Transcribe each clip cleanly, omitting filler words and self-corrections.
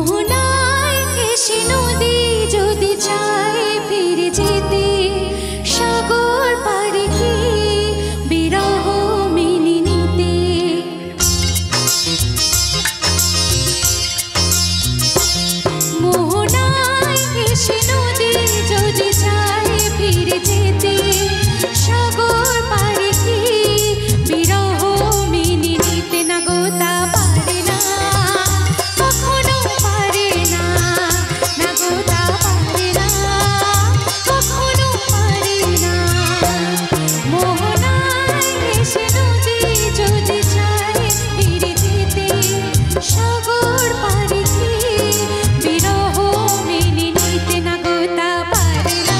মোহনায় এসে নদী যদি চায় ফিরে যেতে সাগর পাড়ে কি বিরহ মেনে নিতে মোহনায় এসে নদী যদি চায় ফিরে যেতে সাগর পাড়ে কি বিরহ মেনে নিতে না গো তা পারে না কখনো পারে না না গো তা পারে না কখনো পারে না মোহনায় এসে নদী যদি চায় ফিরে যেতে সাগর পাড়ে কি বিরহ মেনে নিতে না গো তা পারে না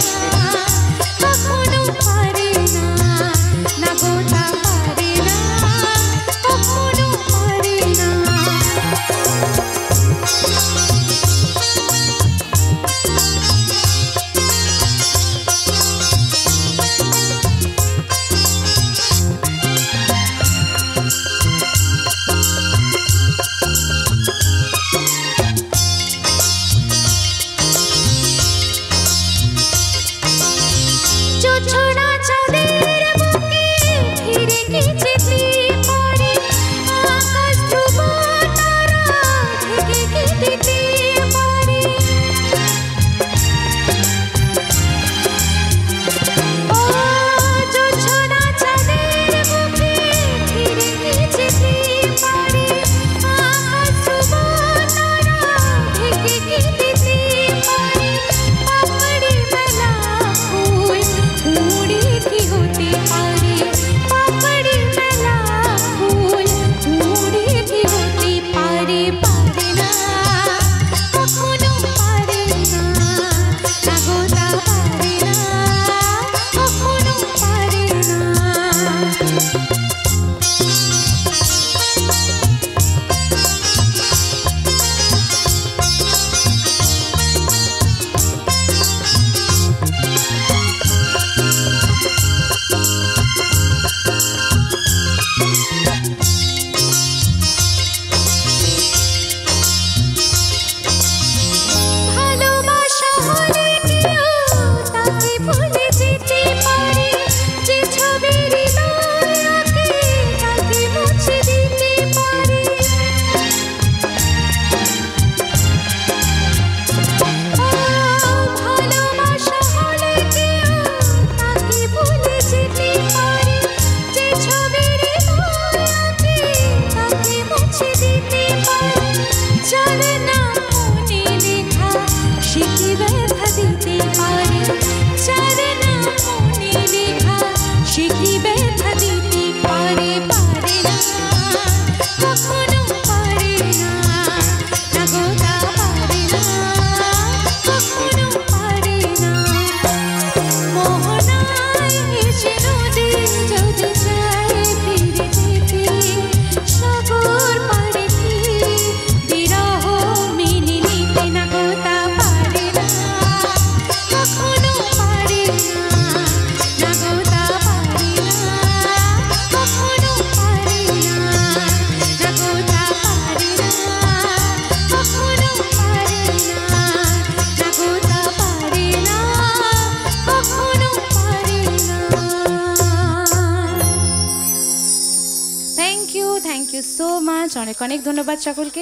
কখনো পারে না না গো তা পারে না কখনো পারে না ছোছড়া চাঁদের বুকে ফিরে গেছে পরে আকাশ ধ্রুব তারা থেকে কেটেতে পারে ও ছোছড়া চাঁদের বুকে ফিরে গেছে পরে আকাশ ধ্রুব তারা থেকে কেটেতে পারে পাপড়ি মেলা ফুল উড়ে কি হতে পারে পাপড়ি মেলা ফুল উড়ে কি হতে পারে পারে না কখনো পারে না না গো তা পারে না কখনো পারে না ভালোবাসা হলে কেউ তাকে ভুলে যেতে পারে যে ছবির হৃদয় আঁকে তাকে মুছে দিতে পারে ভালোবাসা হলে কেউ তাকে ভুলে যেতে পারে যে ছবির হৃদয় আঁকে তাকে মুছে দিতে পারে যার নাম মনে লেখা সে কি ব্যথা দিতে পারে যার নাম মনে লেখা সে কি ব্যথা দিতে পারে পারে না কখনো পারে না না গো তা পারে না কখনো পারে না মোহনায় এসে নদী যদি চায় ফিরে যেতে সাগর পাড়ে কি বিরহ মেনে নিতে না গো তা পারে না কখনো পারে না না গো তা পারে না কখনো পারে না না গো তা পারে না কখনো পারে না না গো তা পারে না কখনো পারে না থ্যাংক ইউ সো মাচ অনেক অনেক ধন্যবাদ সকলকে।